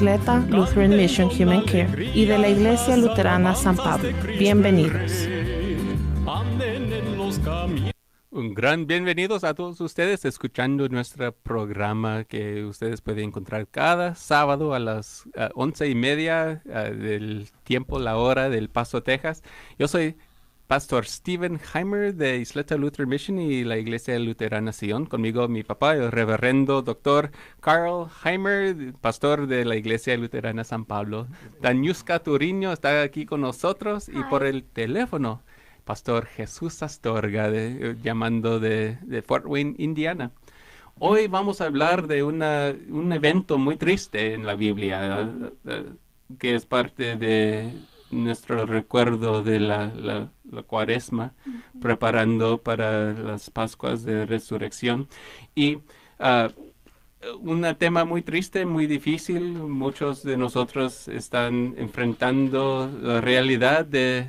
Isleta Lutheran Mission Human Care y de la Iglesia Luterana San Pablo. Bienvenidos. Un gran bienvenidos a todos ustedes escuchando nuestro programa que ustedes pueden encontrar cada sábado a las 11:30 del tiempo, la hora del Paso, Texas. Yo soy Pastor Steven Heimer de Isleta Lutheran Mission y la Iglesia Luterana Sion. Conmigo mi papá, el reverendo doctor Carl Heimer, pastor de la Iglesia Luterana San Pablo. Daniuska Turiño está aquí con nosotros y por el teléfono Pastor Jesús Astorga, llamando de Fort Wayne, Indiana. Hoy vamos a hablar de un evento muy triste en la Biblia, que es parte de nuestro recuerdo de la Cuaresma, preparando para las Pascuas de Resurrección. Y un tema muy triste, muy difícil. Muchos de nosotros están enfrentando la realidad de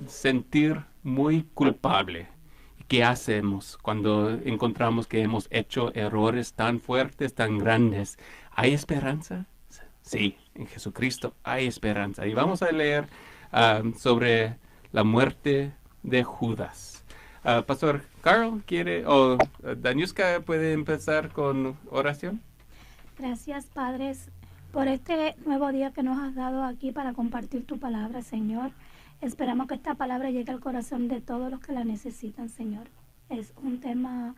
sentir muy culpable. ¿Qué hacemos cuando encontramos que hemos hecho errores tan fuertes, tan grandes? ¿Hay esperanza? Sí, en Jesucristo hay esperanza. Y vamos a leer sobre la muerte de Judas. Pastor Carl, Daniuska puede empezar con oración. Gracias, Padres, por este nuevo día que nos has dado aquí para compartir tu palabra, Señor. Esperamos que esta palabra llegue al corazón de todos los que la necesitan, Señor. Es un tema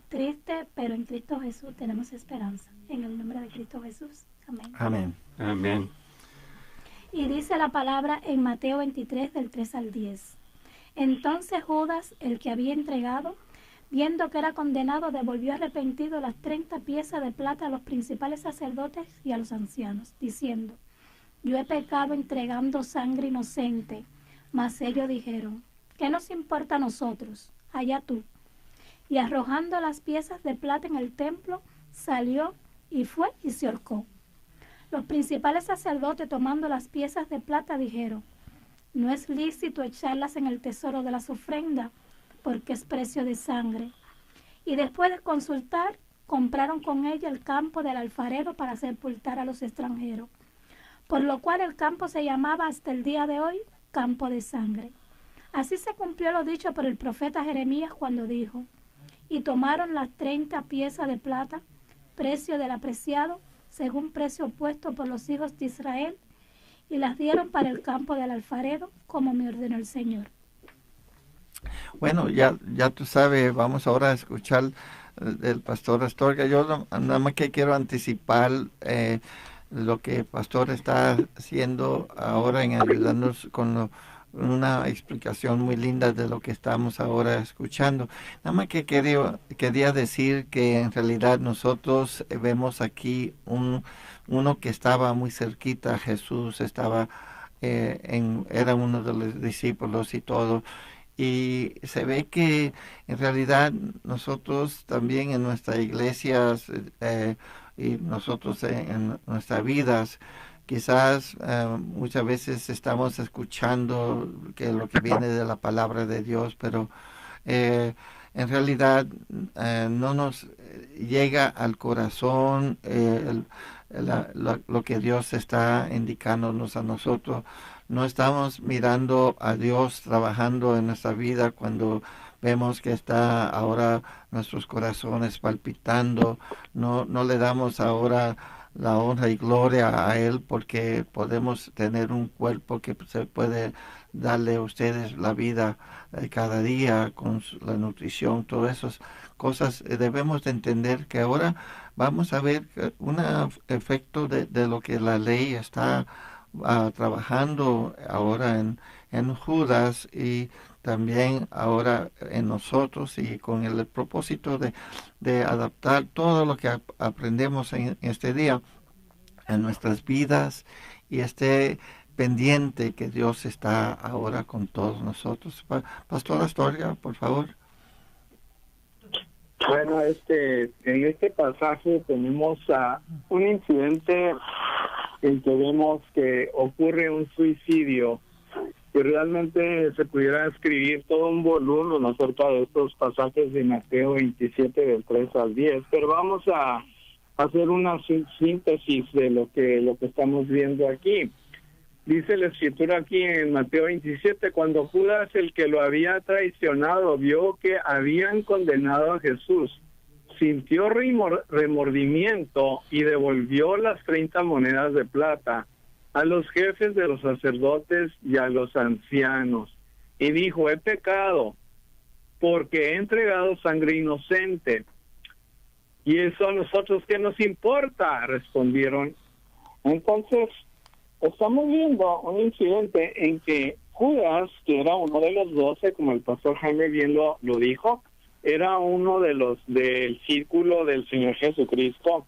triste, pero en Cristo Jesús tenemos esperanza. En el nombre de Cristo Jesús. Amén. Amén. Amén. Y dice la palabra en Mateo 23, del 3 al 10. Entonces Judas, el que había entregado, viendo que era condenado, devolvió arrepentido las 30 piezas de plata a los principales sacerdotes y a los ancianos, diciendo: yo he pecado entregando sangre inocente. Mas ellos dijeron: ¿qué nos importa a nosotros? Allá tú. Y arrojando las piezas de plata en el templo, salió y fue y se ahorcó. Los principales sacerdotes, tomando las piezas de plata, dijeron: no es lícito echarlas en el tesoro de las ofrendas, porque es precio de sangre. Y después de consultar, compraron con ella el campo del alfarero para sepultar a los extranjeros. Por lo cual el campo se llamaba hasta el día de hoy Campo de Sangre. Así se cumplió lo dicho por el profeta Jeremías cuando dijo: y tomaron las 30 piezas de plata, precio del apreciado, según precio puesto por los hijos de Israel, y las dieron para el campo del alfarero, como me ordenó el Señor. Bueno, ya tú sabes, vamos ahora a escuchar del pastor Astorga. Yo nada más que quiero anticipar lo que el pastor está haciendo ahora en ayudarnos con una explicación muy linda de lo que estamos ahora escuchando. Nada más que quería decir que en realidad nosotros vemos aquí uno que estaba muy cerquita a Jesús, era uno de los discípulos y todo. Y se ve que en realidad nosotros también en nuestras iglesias y nosotros en nuestras vidas, quizás muchas veces estamos escuchando lo que viene de la palabra de Dios, pero en realidad no nos llega al corazón lo que Dios está indicándonos a nosotros. No estamos mirando a Dios trabajando en nuestra vida cuando vemos que está ahora nuestros corazones palpitando. No le damos ahora la honra y gloria a Él porque podemos tener un cuerpo que se puede darle a ustedes la vida cada día con la nutrición, todas esas cosas. Debemos de entender que ahora vamos a ver un efecto de lo que la ley está trabajando ahora en Judas y también ahora en nosotros, y con el propósito de adaptar todo lo que aprendemos en este día en nuestras vidas, y esté pendiente que Dios está ahora con todos nosotros. Pastor Astorga, por favor. Bueno, en este pasaje tenemos un incidente en que vemos que ocurre un suicidio, y realmente se pudiera escribir todo un volumen acerca de estos pasajes de Mateo 27 del 3 al 10, pero vamos a hacer una síntesis de lo que estamos viendo aquí. Dice la escritura aquí en Mateo 27, cuando Judas, el que lo había traicionado, vio que habían condenado a Jesús, sintió remordimiento y devolvió las 30 monedas de plata a los jefes de los sacerdotes y a los ancianos. Y dijo, he pecado, porque he entregado sangre inocente. ¿Y eso a nosotros qué nos importa?, respondieron. Entonces, estamos viendo un incidente en que Judas, que era uno de los 12, como el pastor Jaime bien lo dijo, era uno de los del círculo del Señor Jesucristo.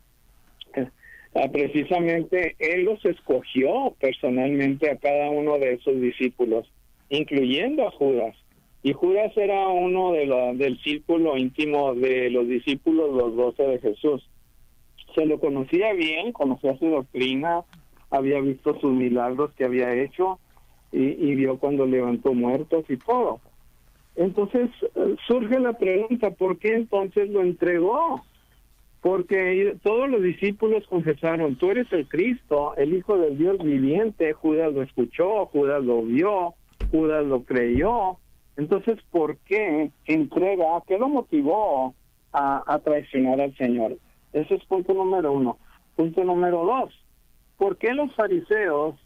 Precisamente él los escogió personalmente a cada uno de esos discípulos, incluyendo a Judas. Y Judas era uno del círculo íntimo de los discípulos, los 12 de Jesús. Se lo conocía bien, conocía su doctrina, había visto sus milagros que había hecho y vio cuando levantó muertos y todo. Entonces surge la pregunta, ¿por qué entonces lo entregó? Porque todos los discípulos confesaron, tú eres el Cristo, el Hijo del Dios viviente. Judas lo escuchó, Judas lo vio, Judas lo creyó. Entonces, ¿por qué entrega? ¿Qué lo motivó a traicionar al Señor? Ese es punto número 1. Punto número 2. ¿Por qué los fariseos,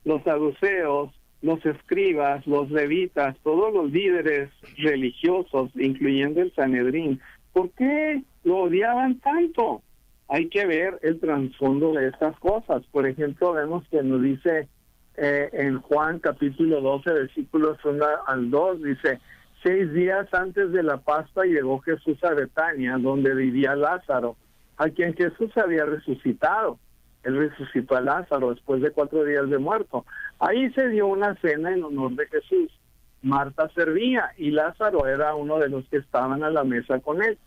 los saduceos, los escribas, los levitas, todos los líderes religiosos, incluyendo el Sanedrín, por qué lo odiaban tanto? Hay que ver el trasfondo de estas cosas. Por ejemplo, vemos que nos dice en Juan capítulo 12, versículos 1 al 2, dice, 6 días antes de la Pascua llegó Jesús a Betania, donde vivía Lázaro, a quien Jesús había resucitado. Él resucitó a Lázaro después de 4 días de muerto. Ahí se dio una cena en honor de Jesús. Marta servía y Lázaro era uno de los que estaban a la mesa con él.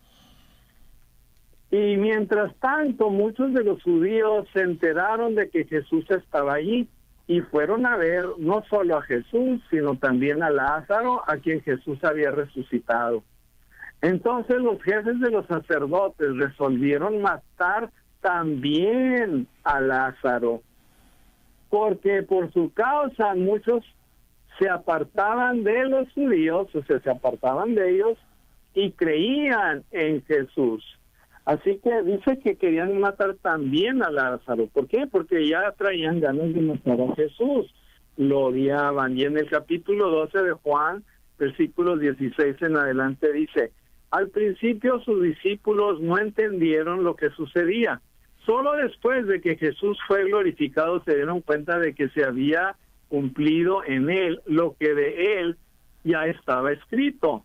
Y mientras tanto, muchos de los judíos se enteraron de que Jesús estaba allí y fueron a ver no solo a Jesús, sino también a Lázaro, a quien Jesús había resucitado. Entonces los jefes de los sacerdotes resolvieron matar también a Lázaro, porque por su causa muchos se apartaban de los judíos, o sea, se apartaban de ellos y creían en Jesús. Así que dice que querían matar también a Lázaro. ¿Por qué? Porque ya traían ganas de matar a Jesús. Lo odiaban. Y en el capítulo 12 de Juan, versículos 16 en adelante, dice, al principio sus discípulos no entendieron lo que sucedía. Solo después de que Jesús fue glorificado se dieron cuenta de que se había cumplido en él lo que de él ya estaba escrito.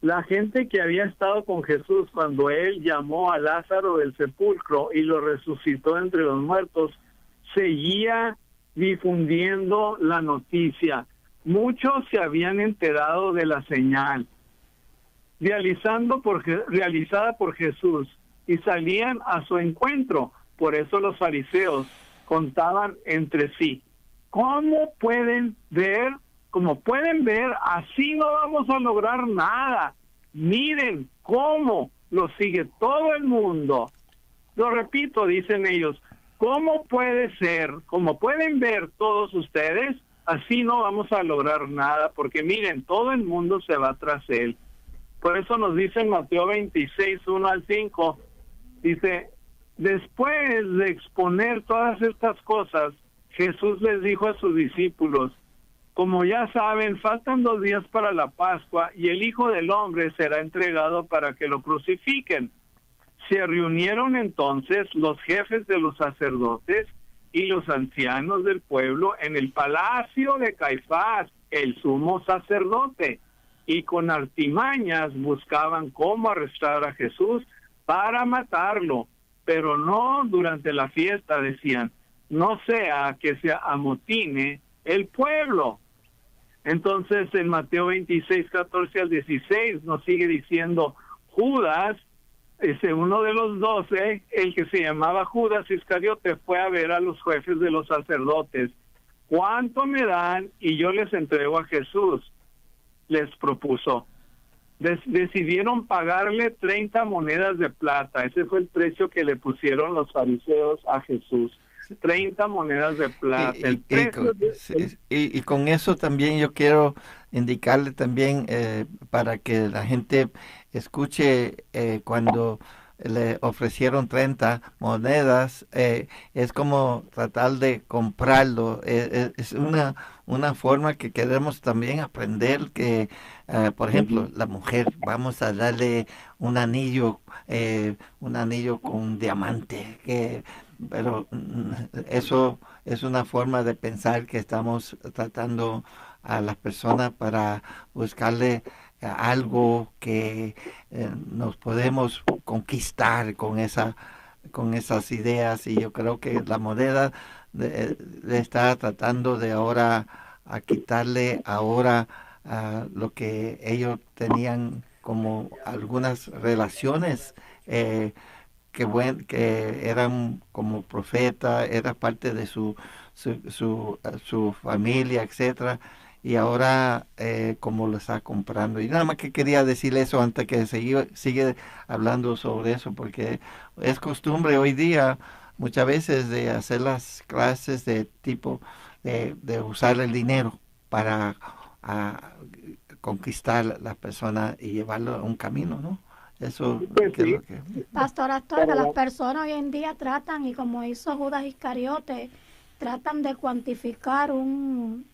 La gente que había estado con Jesús cuando él llamó a Lázaro del sepulcro y lo resucitó entre los muertos, seguía difundiendo la noticia. Muchos se habían enterado de la señal realizada por Jesús y salían a su encuentro. Por eso los fariseos contaban entre sí, ¿cómo pueden ver? Como pueden ver, así no vamos a lograr nada. Miren cómo lo sigue todo el mundo. Lo repito, dicen ellos, ¿cómo puede ser? Como pueden ver todos ustedes, así no vamos a lograr nada, porque miren, todo el mundo se va tras él. Por eso nos dice en Mateo 26, 1 al 5, dice, después de exponer todas estas cosas, Jesús les dijo a sus discípulos, como ya saben, faltan 2 días para la Pascua y el Hijo del Hombre será entregado para que lo crucifiquen. Se reunieron entonces los jefes de los sacerdotes y los ancianos del pueblo en el palacio de Caifás, el sumo sacerdote, y con artimañas buscaban cómo arrestar a Jesús para matarlo, pero no durante la fiesta, decían, no sea que se amotine el pueblo. Entonces en Mateo 26, 14 al 16 nos sigue diciendo, Judas, uno de los 12, el que se llamaba Judas Iscariote, fue a ver a los jefes de los sacerdotes. ¿Cuánto me dan? Y yo les entrego a Jesús, les propuso. decidieron pagarle 30 monedas de plata. Ese fue el precio que le pusieron los fariseos a Jesús. 30 monedas de plata. Y con eso también yo quiero indicarle también para que la gente escuche cuando le ofrecieron 30 monedas, es como tratar de comprarlo. Es una forma que queremos también aprender que, por ejemplo, la mujer, vamos a darle un anillo con diamante, pero eso es una forma de pensar que estamos tratando a las personas para buscarle algo que nos podemos conquistar con esas ideas, y yo creo que la moneda le está tratando de ahora a quitarle ahora lo que ellos tenían como algunas relaciones que eran como profeta, era parte de su familia, etcétera, y ahora como lo está comprando. Y nada más que quería decir eso antes que sigue hablando sobre eso, porque es costumbre hoy día muchas veces de hacer las clases de tipo de usar el dinero para conquistar las personas y llevarlo a un camino, ¿no? Eso Pues que es sí. lo que... Pastor Astor, que las personas hoy en día tratan, y como hizo Judas Iscariote, tratan de cuantificar un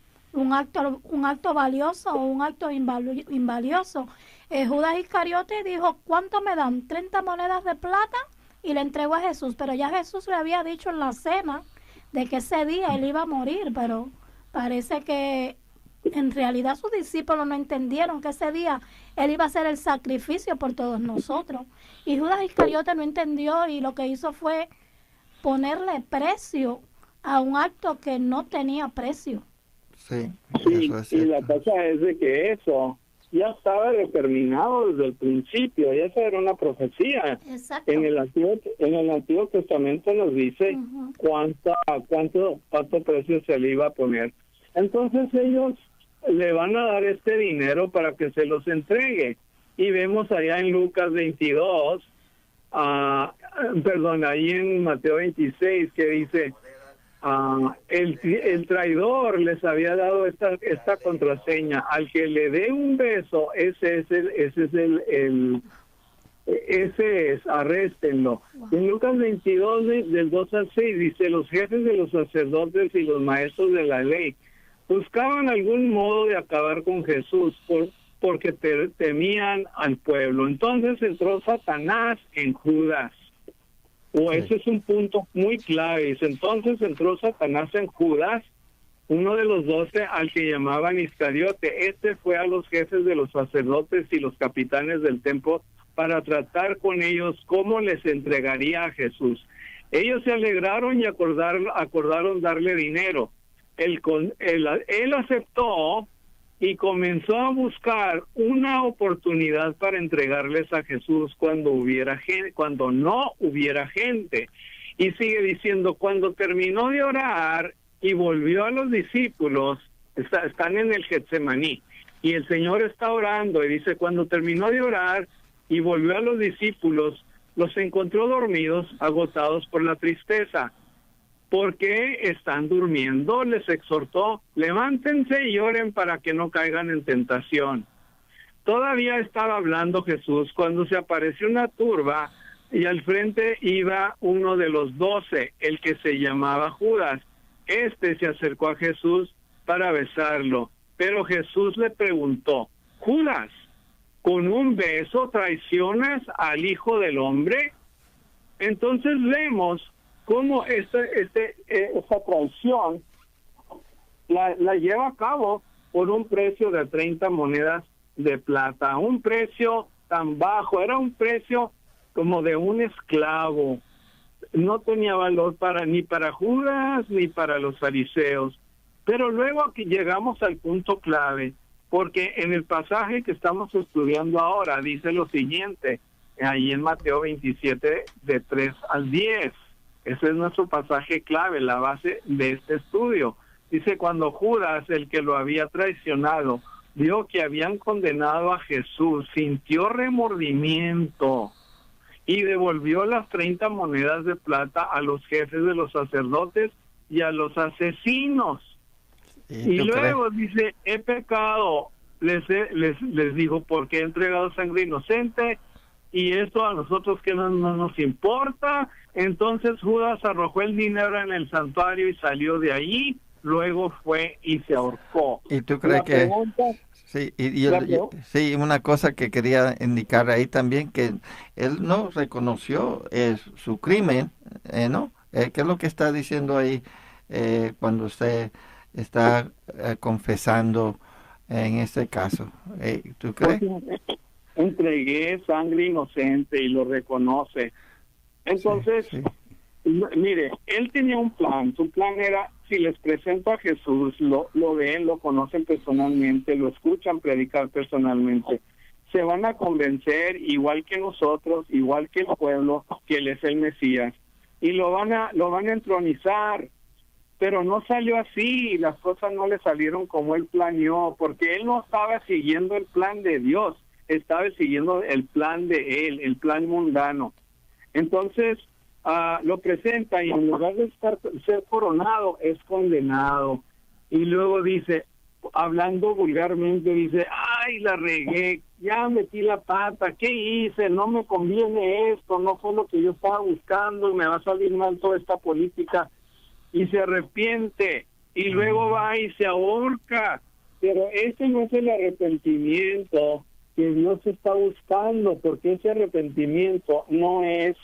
acto valioso o un acto invalioso. Judas Iscariote dijo, ¿cuánto me dan? 30 monedas de plata, y le entregó a Jesús. Pero ya Jesús le había dicho en la cena de que ese día él iba a morir, pero parece que en realidad sus discípulos no entendieron que ese día él iba a hacer el sacrificio por todos nosotros. Y Judas Iscariote no entendió, y lo que hizo fue ponerle precio a un acto que no tenía precio. Sí, Sí, eso es y la cierto. cosa es de que eso ya estaba determinado desde el principio, ya esa era una profecía. Exacto. En el Antiguo Testamento nos dice Ujú. cuánto precio se le iba a poner. Entonces ellos le van a dar este dinero para que se los entregue. Y vemos allá en Lucas 22, ahí en Mateo 26, que dice, el traidor les había dado esta contraseña: al que le dé un beso, ese es, arréstenlo. Wow. En Lucas 22, del 2 al 6, dice, los jefes de los sacerdotes y los maestros de la ley buscaban algún modo de acabar con Jesús porque temían al pueblo. Entonces entró Satanás en Judas. Ese es un punto muy clave. Dice, entonces entró Satanás en Judas, uno de los 12, al que llamaban Iscariote. Este fue a los jefes de los sacerdotes y los capitanes del templo para tratar con ellos cómo les entregaría a Jesús. Ellos se alegraron y acordaron darle dinero. Él aceptó y comenzó a buscar una oportunidad para entregarles a Jesús cuando no hubiera gente. Y sigue diciendo, cuando terminó de orar y volvió a los discípulos, están en el Getsemaní, y el Señor está orando, y dice, cuando terminó de orar y volvió a los discípulos, los encontró dormidos, agotados por la tristeza. ¿Por qué están durmiendo? Les exhortó, levántense y oren para que no caigan en tentación. Todavía estaba hablando Jesús cuando se apareció una turba, y al frente iba uno de los 12, el que se llamaba Judas. Este se acercó a Jesús para besarlo, pero Jesús le preguntó, Judas, ¿con un beso traicionas al Hijo del Hombre? Entonces vemos cómo esa traición la lleva a cabo por un precio de 30 monedas de plata, un precio tan bajo, era un precio como de un esclavo, no tenía valor ni para Judas ni para los fariseos. Pero luego aquí llegamos al punto clave, porque en el pasaje que estamos estudiando ahora dice lo siguiente, ahí en Mateo 27, de 3 al 10. Ese es nuestro pasaje clave, la base de este estudio. Dice, cuando Judas, el que lo había traicionado, vio que habían condenado a Jesús, sintió remordimiento y devolvió las 30 monedas de plata a los jefes de los sacerdotes y a los asesinos. Y luego dice, he pecado, les dijo, porque he entregado sangre inocente, y esto a nosotros que no nos importa. Entonces Judas arrojó el dinero en el santuario y salió de ahí. Luego fue y se ahorcó. ¿Y tú crees que...? Sí, sí, una cosa que quería indicar ahí también, que él no reconoció su crimen, ¿no? ¿Qué es lo que está diciendo ahí cuando usted está confesando en este caso? ¿Tú crees? Entregué sangre inocente y lo reconoce. Entonces, sí. Mire, él tenía un plan. Su plan era, si les presento a Jesús, lo ven, lo conocen personalmente, lo escuchan predicar personalmente, se van a convencer, igual que nosotros, igual que el pueblo, que él es el Mesías, y lo van a entronizar. Pero no salió así, las cosas no le salieron como él planeó, porque él no estaba siguiendo el plan de Dios, estaba siguiendo el plan de él, el plan mundano. Entonces, lo presenta y en lugar de ser coronado, es condenado. Y luego dice, hablando vulgarmente, dice, ay, la regué, ya metí la pata, ¿qué hice? No me conviene esto, no fue lo que yo estaba buscando, me va a salir mal toda esta política. Y se arrepiente, y luego va y se ahorca. Pero ese no es el arrepentimiento que Dios está buscando, porque ese arrepentimiento no es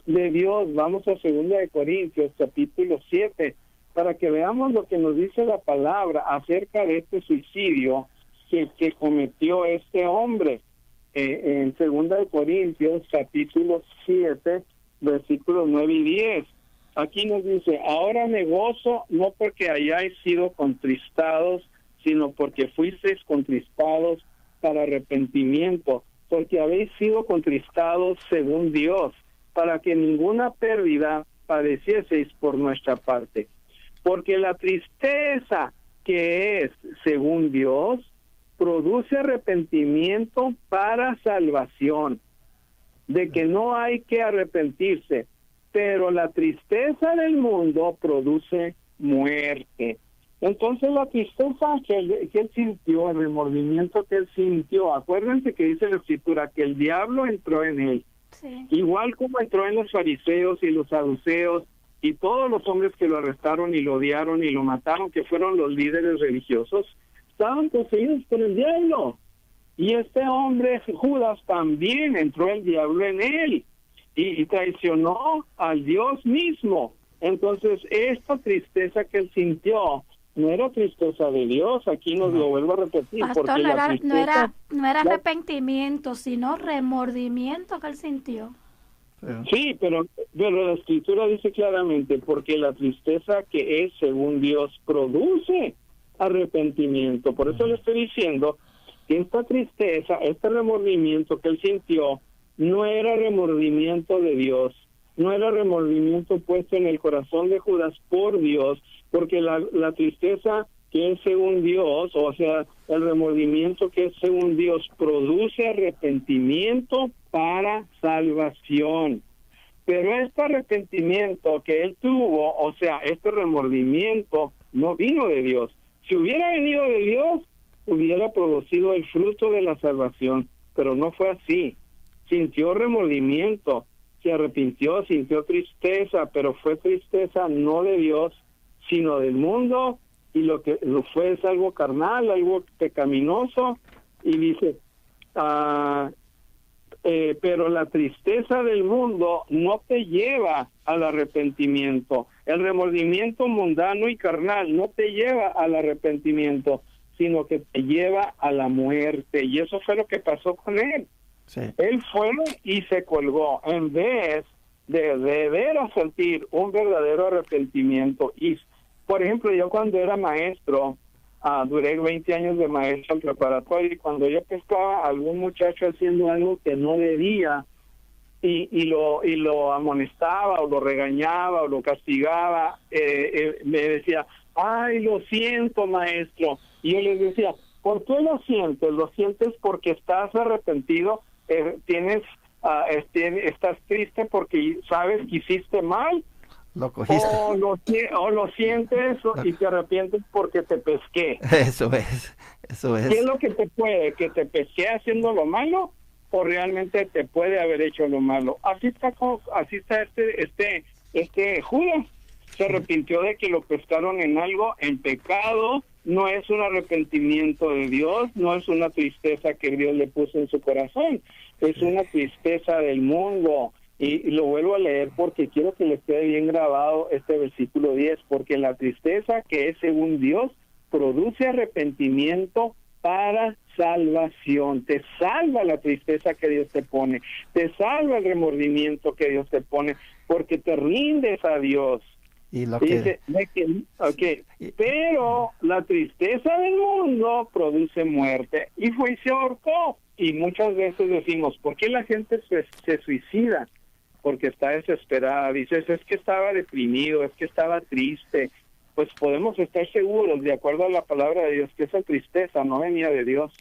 de Dios. Vamos a 2 de Corintios, capítulo 7, para que veamos lo que nos dice la palabra acerca de este suicidio que cometió este hombre. En 2 de Corintios, capítulo 7, versículos 9 y 10. Aquí nos dice, ahora me gozo, no porque hayáis sido contristados, sino porque fuisteis contristados para arrepentimiento, porque habéis sido contristados según Dios, para que ninguna pérdida padecieseis por nuestra parte. Porque la tristeza que es según Dios produce arrepentimiento para salvación, de que no hay que arrepentirse, pero la tristeza del mundo produce muerte. Entonces la tristeza que él sintió, el remordimiento que él sintió, acuérdense que dice la Escritura que el diablo entró en él. Sí. Igual como entró en los fariseos y los saduceos y todos los hombres que lo arrestaron y lo odiaron y lo mataron, que fueron los líderes religiosos, estaban poseídos por el diablo. Y este hombre, Judas, también entró el diablo en él y traicionó al Dios mismo. Entonces, esta tristeza que él sintió no era tristeza de Dios, aquí nos lo vuelvo a repetir. Pastor, porque no era arrepentimiento, sino remordimiento que él sintió. Sí, pero la Escritura dice claramente, porque la tristeza que es según Dios produce arrepentimiento. Por eso le estoy diciendo que esta tristeza, este remordimiento que él sintió, no era remordimiento de Dios, no era remordimiento puesto en el corazón de Judas por Dios, porque la tristeza que es según Dios, o sea, el remordimiento que es según Dios, produce arrepentimiento para salvación. Pero este arrepentimiento que él tuvo, o sea, este remordimiento, no vino de Dios. Si hubiera venido de Dios, hubiera producido el fruto de la salvación, pero no fue así. Sintió remordimiento, se arrepintió, sintió tristeza, pero fue tristeza no de Dios, sino del mundo, y lo que lo fue es algo carnal, algo pecaminoso, y dice, pero la tristeza del mundo no te lleva al arrepentimiento. El remordimiento mundano y carnal no te lleva al arrepentimiento, sino que te lleva a la muerte, y eso fue lo que pasó con él. Sí. Él fue y se colgó, en vez de veras sentir un verdadero arrepentimiento. Y, por ejemplo, yo cuando era maestro, duré 20 años de maestro en preparatoria, y cuando yo pescaba a algún muchacho haciendo algo que no debía, y lo amonestaba, o lo regañaba, o lo castigaba, me decía, ay, lo siento, maestro. Y yo les decía, ¿Por qué lo sientes? Lo sientes porque estás arrepentido, estás triste porque sabes que hiciste mal, Lo cogiste. o lo sientes y te arrepientes porque te pesqué. Eso es. ¿Qué es lo que te puede? ¿Que te pesqué haciendo lo malo o realmente te puede haber hecho lo malo? Así está Judas. Se arrepintió de que lo pescaron en algo, en pecado. No es un arrepentimiento de Dios, no es una tristeza que Dios le puso en su corazón, es una tristeza del mundo. Y lo vuelvo a leer porque quiero que les quede bien grabado este versículo 10, porque la tristeza que es según Dios produce arrepentimiento para salvación. Te salva la tristeza que Dios te pone, te salva el remordimiento que Dios te pone, porque te rindes a Dios. Y lo Dice, pero la tristeza del mundo produce muerte, y fue y se ahorcó. Y muchas veces decimos, ¿por qué la gente se suicida? Porque está desesperada. Dices, es que estaba deprimido, es que estaba triste. Pues podemos estar seguros, de acuerdo a la palabra de Dios, que esa tristeza no venía de Dios,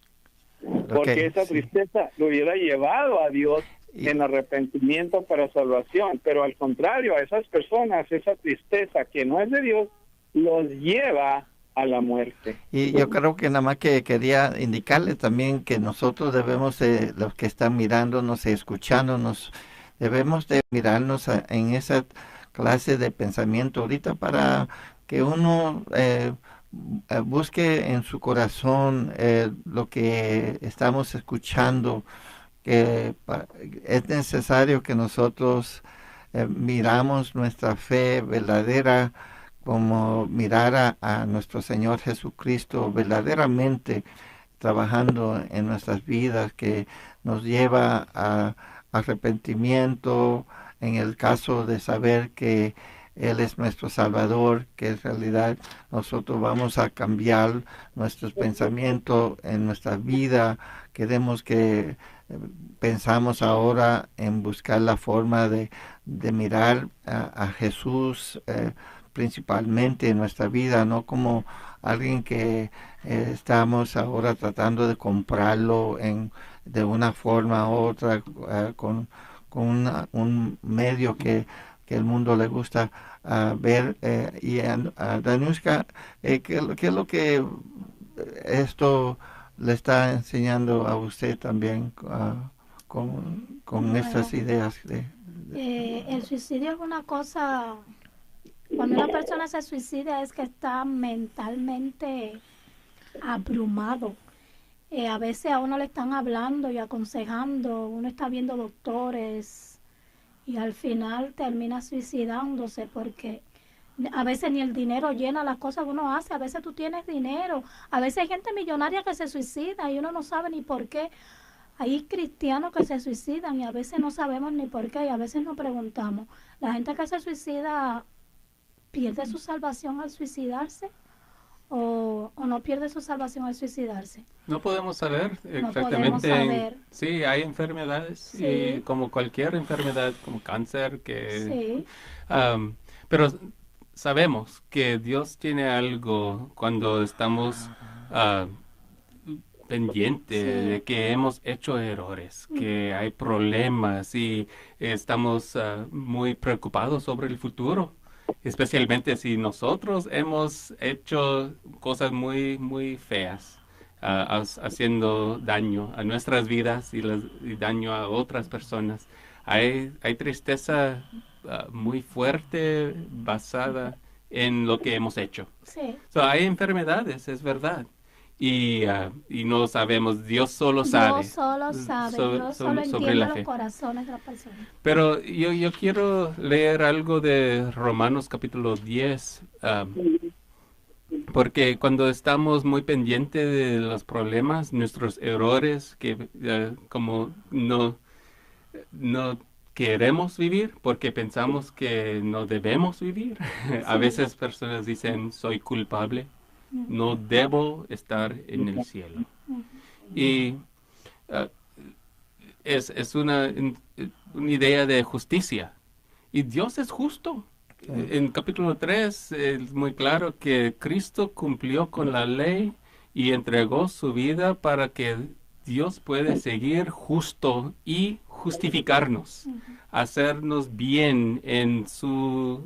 porque esa tristeza lo hubiera llevado a Dios en arrepentimiento para salvación, pero al contrario, a esas personas, esa tristeza que no es de Dios, los lleva a la muerte. Y yo creo que nada más que quería indicarles también que nosotros debemos, los que están mirándonos y escuchándonos, debemos de mirarnos en esa clase de pensamiento ahorita para que uno busque en su corazón lo que estamos escuchando, que es necesario que nosotros miramos nuestra fe verdadera como mirar a nuestro Señor Jesucristo verdaderamente trabajando en nuestras vidas, que nos lleva a arrepentimiento en el caso de saber que Él es nuestro Salvador, que en realidad nosotros vamos a cambiar nuestros pensamientos en nuestra vida. Queremos que pensamos ahora en buscar la forma de mirar a Jesús principalmente en nuestra vida, no como alguien que estamos ahora tratando de comprarlo de una forma u otra con un medio que el mundo le gusta ver. Y a Danushka, ¿qué es lo que esto le está enseñando a usted también con estas ideas? El suicidio es una cosa, cuando una persona se suicida es que está mentalmente abrumado. A veces a uno le están hablando y aconsejando, uno está viendo doctores y al final termina suicidándose porque a veces ni el dinero llena las cosas que uno hace. A veces tú tienes dinero, a veces hay gente millonaria que se suicida y uno no sabe ni por qué. Hay cristianos que se suicidan y a veces no sabemos ni por qué y a veces nos preguntamos, ¿la gente que se suicida pierde su salvación al suicidarse o no pierde su salvación al suicidarse? No podemos saber exactamente. No podemos saber. Sí, hay enfermedades, Sí. y como cualquier enfermedad, como cáncer, Sí. Pero sabemos que Dios tiene algo cuando estamos pendientes de que hemos hecho errores, que hay problemas y estamos muy preocupados sobre el futuro. Especialmente si nosotros hemos hecho cosas muy, muy feas, haciendo daño a nuestras vidas y daño a otras personas. Hay tristeza muy fuerte basada en lo que hemos hecho. Sí. Hay enfermedades, es verdad. Y no sabemos, Dios solo sabe. Dios solo sabe, Dios solo sobre entiende la los fe. corazones de las personas. Pero yo quiero leer algo de Romanos capítulo 10, porque cuando estamos muy pendientes de los problemas, nuestros errores, que como no queremos vivir porque pensamos que no debemos vivir. A veces personas dicen, soy culpable, no debo estar en el cielo. Y es una idea de justicia. Y Dios es justo. En capítulo 3 es muy claro que Cristo cumplió con la ley y entregó su vida para que Dios pueda seguir justo y justificarnos, hacernos bien en su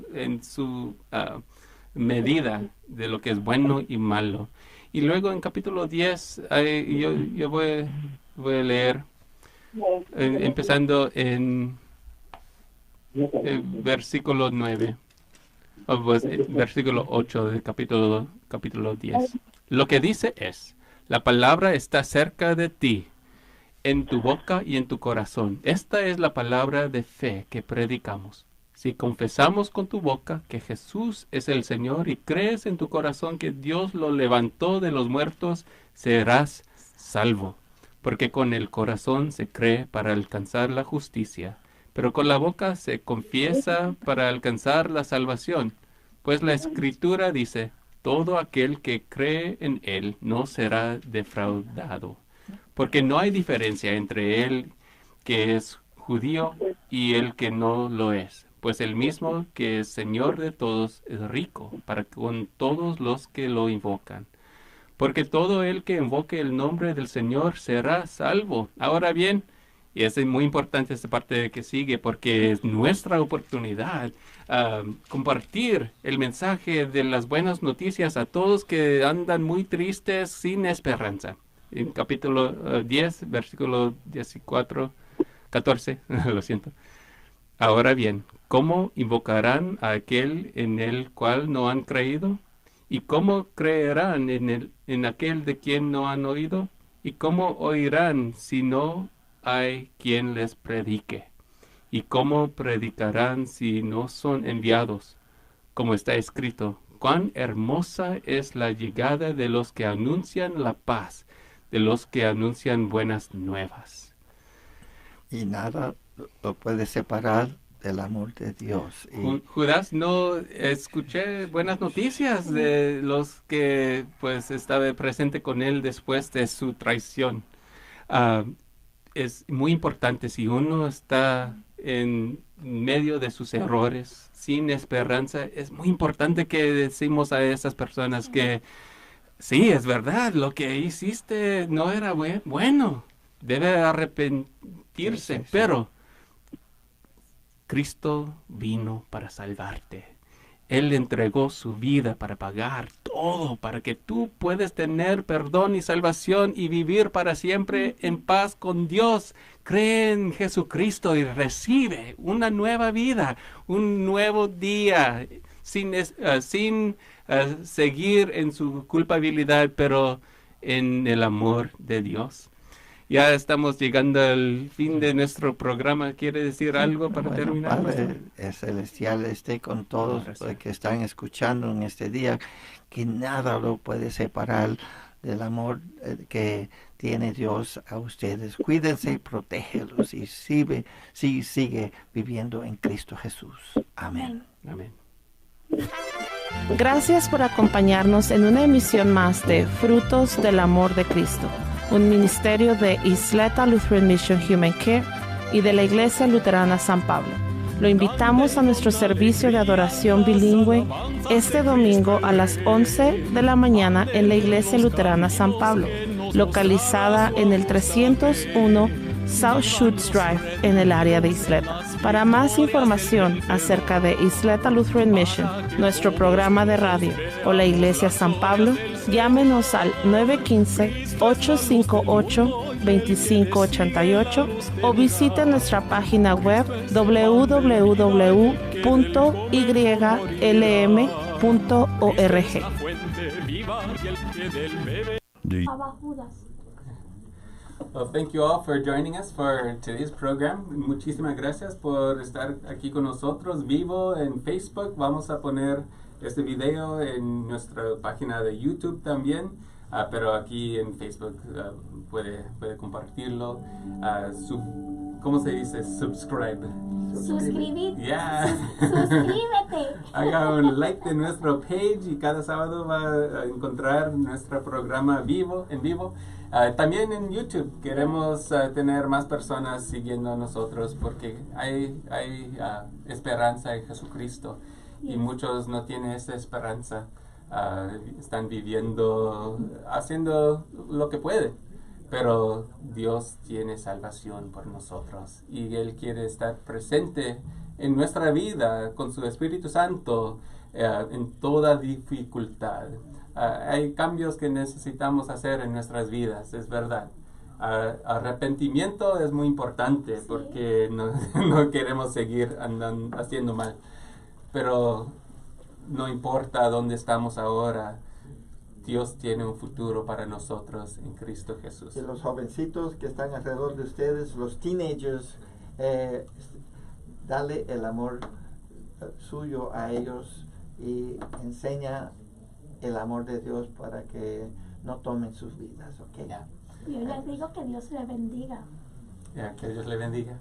medida de lo que es bueno y malo. Y luego en capítulo 10, yo voy a leer, empezando en versículo 9, versículo 8 del capítulo 10. Lo que dice es: la palabra está cerca de ti, en tu boca y en tu corazón. Esta es la palabra de fe que predicamos. Si confesamos con tu boca que Jesús es el Señor y crees en tu corazón que Dios lo levantó de los muertos, serás salvo. Porque con el corazón se cree para alcanzar la justicia, pero con la boca se confiesa para alcanzar la salvación. Pues la Escritura dice: todo aquel que cree en Él no será defraudado. Porque no hay diferencia entre el que es judío y el que no lo es. Pues el mismo que es Señor de todos es rico para con todos los que lo invocan. Porque todo el que invoque el nombre del Señor será salvo. Ahora bien, y es muy importante esta parte que sigue, porque es nuestra oportunidad compartir el mensaje de las buenas noticias a todos que andan muy tristes, sin esperanza. En capítulo 10, versículo 14, lo siento. Ahora bien, ¿cómo invocarán a aquel en el cual no han creído? ¿Y cómo creerán en aquel de quien no han oído? ¿Y cómo oirán si no hay quien les predique? ¿Y cómo predicarán si no son enviados? Como está escrito: cuán hermosa es la llegada de los que anuncian la paz, de los que anuncian buenas nuevas. Y nada lo puede separar del amor de Dios. Judas, no escuché buenas noticias de los que pues estaba presente con él después de su traición. Es muy importante, si uno está en medio de sus errores, sin esperanza, es muy importante que decimos a esas personas que sí, es verdad, lo que hiciste no era bueno, debe arrepentirse, sí. Pero Cristo vino para salvarte. Él entregó su vida para pagar todo, para que tú puedas tener perdón y salvación y vivir para siempre en paz con Dios. Cree en Jesucristo y recibe una nueva vida, un nuevo día, sin seguir en su culpabilidad, pero en el amor de Dios. Ya estamos llegando al fin de nuestro programa. ¿Quiere decir algo para terminar? Padre Celestial esté con todos los que están escuchando en este día, que nada lo puede separar del amor que tiene Dios a ustedes. Cuídense y protégelos y sigue viviendo en Cristo Jesús. Amén. Amén. Gracias por acompañarnos en una emisión más de Frutos del Amor de Cristo, un ministerio de Isleta Lutheran Mission Human Care y de la Iglesia Luterana San Pablo. Lo invitamos a nuestro servicio de adoración bilingüe este domingo a las 11 de la mañana en la Iglesia Luterana San Pablo, localizada en el 301 South Schutz Drive en el área de Isleta. Para más información acerca de Isleta Lutheran Mission, nuestro programa de radio o la Iglesia San Pablo, llámenos al 915-858-2588 o visite nuestra página web www.yleg.org. Well, thank you all for joining us for today's program. Muchísimas gracias por estar aquí con nosotros vivo en Facebook. Vamos a poner este video en nuestra página de YouTube también, pero aquí en Facebook puede compartirlo. ¿Cómo se dice? Subscribe. Suscríbete. Yeah. Suscríbete. Haga un like de nuestro page y cada sábado va a encontrar nuestro programa en vivo. También en YouTube queremos tener más personas siguiendo a nosotros porque hay esperanza en Jesucristo y muchos no tienen esa esperanza. están viviendo, haciendo lo que puede. Pero Dios tiene salvación por nosotros y Él quiere estar presente en nuestra vida con su Espíritu Santo en toda dificultad. Hay cambios que necesitamos hacer en nuestras vidas, es verdad. Arrepentimiento es muy importante porque no queremos seguir haciendo mal. Pero no importa dónde estamos ahora, Dios tiene un futuro para nosotros en Cristo Jesús. Y los jovencitos que están alrededor de ustedes, los teenagers, dale el amor suyo a ellos y enseña el amor de Dios para que no tomen sus vidas, ¿ok? Yo les digo que Dios les bendiga. Que Dios le bendiga.